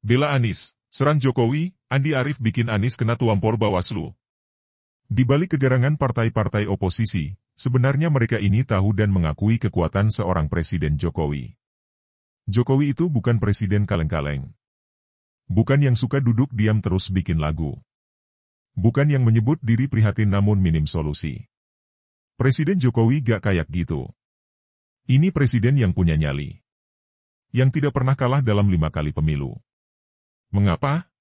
Bela Anies, serang Jokowi, Andi Arief bikin Anies kena tuampor Bawaslu. Di balik kegarangan partai-partai oposisi, sebenarnya mereka ini tahu dan mengakui kekuatan seorang Presiden Jokowi. Jokowi itu bukan presiden kaleng-kaleng. Bukan yang suka duduk diam terus bikin lagu. Bukan yang menyebut diri prihatin namun minim solusi. Presiden Jokowi gak kayak gitu. Ini presiden yang punya nyali. Yang tidak pernah kalah dalam 5 kali pemilu. Mengapa?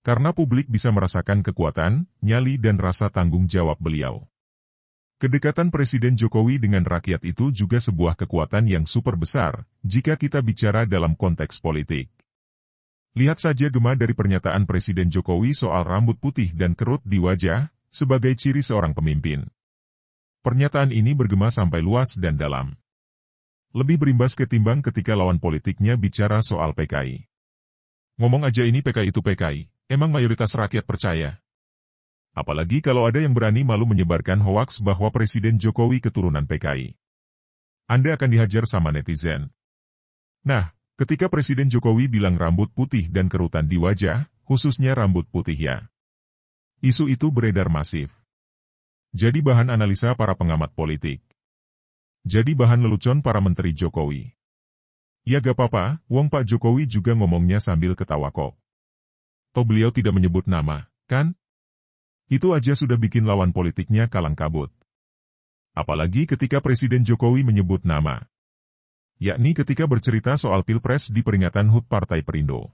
Karena publik bisa merasakan kekuatan, nyali dan rasa tanggung jawab beliau. Kedekatan Presiden Jokowi dengan rakyat itu juga sebuah kekuatan yang super besar, jika kita bicara dalam konteks politik. Lihat saja gema dari pernyataan Presiden Jokowi soal rambut putih dan kerut di wajah, sebagai ciri seorang pemimpin. Pernyataan ini bergema sampai luas dan dalam. Lebih berimbas ketimbang ketika lawan politiknya bicara soal PKI. Ngomong aja ini PKI itu PKI, emang mayoritas rakyat percaya? Apalagi kalau ada yang berani malu menyebarkan hoaks bahwa Presiden Jokowi keturunan PKI. Anda akan dihajar sama netizen. Nah, ketika Presiden Jokowi bilang rambut putih dan kerutan di wajah, khususnya rambut putih ya. Isu itu beredar masif. Jadi bahan analisa para pengamat politik. Jadi bahan lelucon para menteri Jokowi. Ya gak apa-apa, wong Pak Jokowi juga ngomongnya sambil ketawa kok. Toh beliau tidak menyebut nama, kan? Itu aja sudah bikin lawan politiknya kalang kabut. Apalagi ketika Presiden Jokowi menyebut nama. Yakni ketika bercerita soal Pilpres di peringatan HUT Partai Perindo.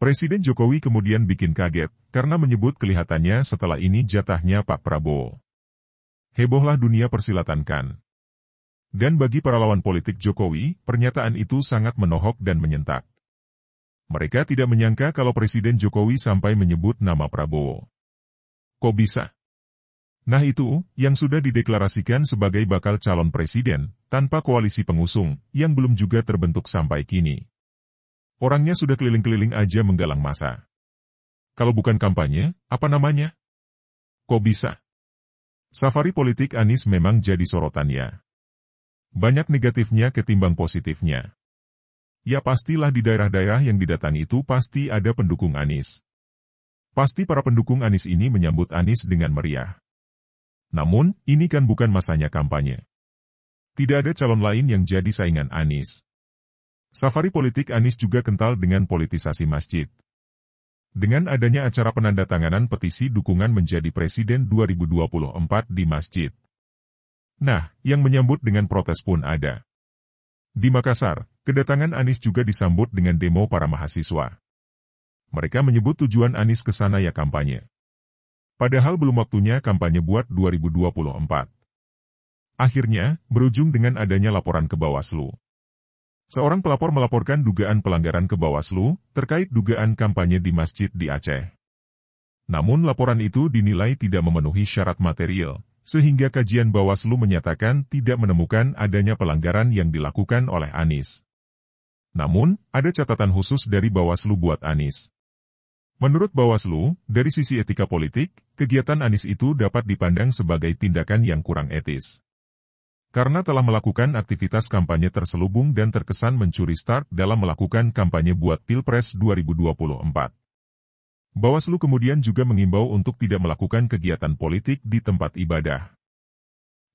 Presiden Jokowi kemudian bikin kaget, karena menyebut kelihatannya setelah ini jatahnya Pak Prabowo. Hebohlah dunia persilatan kan. Dan bagi para lawan politik Jokowi, pernyataan itu sangat menohok dan menyentak. Mereka tidak menyangka kalau Presiden Jokowi sampai menyebut nama Prabowo. Kok bisa? Nah itu, yang sudah dideklarasikan sebagai bakal calon presiden, tanpa koalisi pengusung, yang belum juga terbentuk sampai kini. Orangnya sudah keliling-keliling aja menggalang massa. Kalau bukan kampanye, apa namanya? Kok bisa? Safari politik Anies memang jadi sorotannya. Banyak negatifnya ketimbang positifnya. Ya pastilah di daerah-daerah yang didatangi itu pasti ada pendukung Anies. Pasti para pendukung Anies ini menyambut Anies dengan meriah. Namun, ini kan bukan masanya kampanye. Tidak ada calon lain yang jadi saingan Anies. Safari politik Anies juga kental dengan politisasi masjid. Dengan adanya acara penandatanganan petisi dukungan menjadi Presiden 2024 di masjid. Nah, yang menyambut dengan protes pun ada. Di Makassar, kedatangan Anies juga disambut dengan demo para mahasiswa. Mereka menyebut tujuan Anies ke sana ya kampanye. Padahal belum waktunya kampanye buat 2024. Akhirnya, berujung dengan adanya laporan ke Bawaslu. Seorang pelapor melaporkan dugaan pelanggaran ke Bawaslu, terkait dugaan kampanye di masjid di Aceh. Namun laporan itu dinilai tidak memenuhi syarat material, sehingga kajian Bawaslu menyatakan tidak menemukan adanya pelanggaran yang dilakukan oleh Anies. Namun, ada catatan khusus dari Bawaslu buat Anies. Menurut Bawaslu, dari sisi etika politik, kegiatan Anies itu dapat dipandang sebagai tindakan yang kurang etis. Karena telah melakukan aktivitas kampanye terselubung dan terkesan mencuri start dalam melakukan kampanye buat Pilpres 2024. Bawaslu kemudian juga mengimbau untuk tidak melakukan kegiatan politik di tempat ibadah.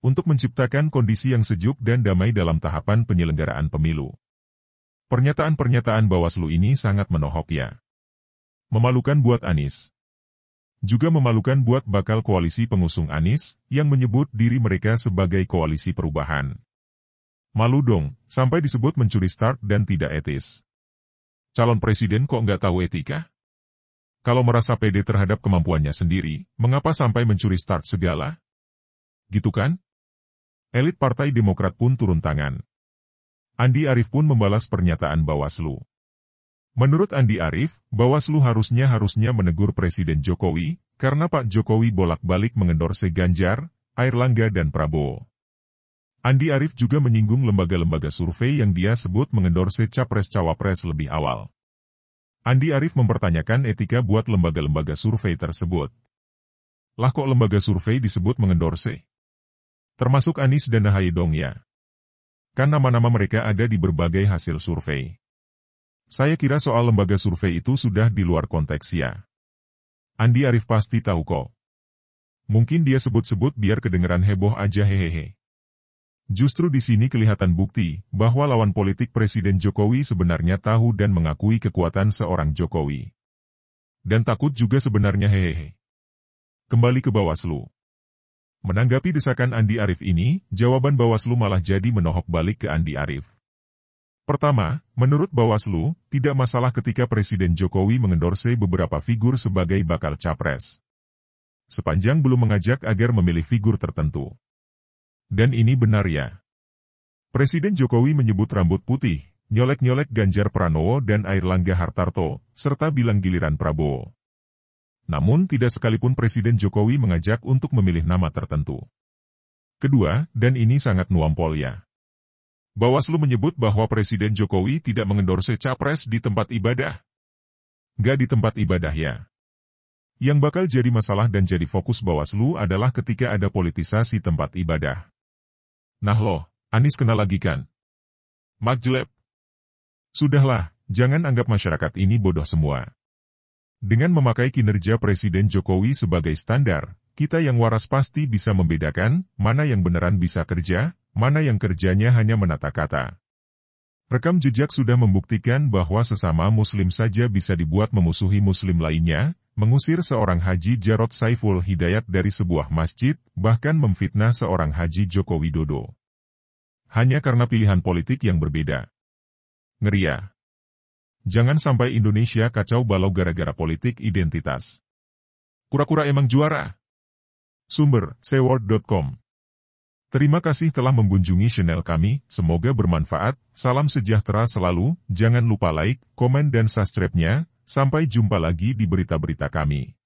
Untuk menciptakan kondisi yang sejuk dan damai dalam tahapan penyelenggaraan pemilu. Pernyataan-pernyataan Bawaslu ini sangat menohok ya. Memalukan buat Anies. Juga memalukan buat bakal koalisi pengusung Anies, yang menyebut diri mereka sebagai koalisi perubahan. Malu dong, sampai disebut mencuri start dan tidak etis. Calon presiden kok nggak tahu etika? Kalau merasa pede terhadap kemampuannya sendiri, mengapa sampai mencuri start segala? Gitu kan? Elit Partai Demokrat pun turun tangan. Andi Arief pun membalas pernyataan Bawaslu. Menurut Andi Arief, Bawaslu harusnya menegur Presiden Jokowi, karena Pak Jokowi bolak-balik mengendorse Ganjar, Airlangga dan Prabowo. Andi Arief juga menyinggung lembaga-lembaga survei yang dia sebut mengendorse Capres-Cawapres lebih awal. Andi Arief mempertanyakan etika buat lembaga-lembaga survei tersebut. Lah kok lembaga survei disebut mengendorse? Termasuk Anies dan Ahaye dong ya. Kan nama-nama mereka ada di berbagai hasil survei. Saya kira soal lembaga survei itu sudah di luar konteks ya. Andi Arief pasti tahu kok. Mungkin dia sebut-sebut biar kedengeran heboh aja hehehe. Justru di sini kelihatan bukti bahwa lawan politik Presiden Jokowi sebenarnya tahu dan mengakui kekuatan seorang Jokowi. Dan takut juga sebenarnya hehehe. Kembali ke Bawaslu. Menanggapi desakan Andi Arief ini, jawaban Bawaslu malah jadi menohok balik ke Andi Arief. Pertama, menurut Bawaslu, tidak masalah ketika Presiden Jokowi mengendorse beberapa figur sebagai bakal capres. Sepanjang belum mengajak agar memilih figur tertentu. Dan ini benar ya. Presiden Jokowi menyebut rambut putih, nyolek-nyolek Ganjar Pranowo dan Airlangga Hartarto, serta bilang giliran Prabowo. Namun tidak sekalipun Presiden Jokowi mengajak untuk memilih nama tertentu. Kedua, dan ini sangat nuampol ya. Bawaslu menyebut bahwa Presiden Jokowi tidak mengendorse capres di tempat ibadah. Nggak di tempat ibadah ya. Yang bakal jadi masalah dan jadi fokus Bawaslu adalah ketika ada politisasi tempat ibadah. Nah loh, Anies kena lagi kan? Majleb. Sudahlah, jangan anggap masyarakat ini bodoh semua. Dengan memakai kinerja Presiden Jokowi sebagai standar, kita yang waras pasti bisa membedakan mana yang beneran bisa kerja, mana yang kerjanya hanya menata kata. Rekam jejak sudah membuktikan bahwa sesama Muslim saja bisa dibuat memusuhi Muslim lainnya, mengusir seorang Haji Jarod Saiful Hidayat dari sebuah masjid, bahkan memfitnah seorang Haji Joko Widodo. Hanya karena pilihan politik yang berbeda. Ngeri ya. Jangan sampai Indonesia kacau balau gara-gara politik identitas. Kura-kura emang juara. Sumber, seword.com. Terima kasih telah mengunjungi channel kami, semoga bermanfaat, salam sejahtera selalu, jangan lupa like, komen dan subscribe-nya, sampai jumpa lagi di berita-berita kami.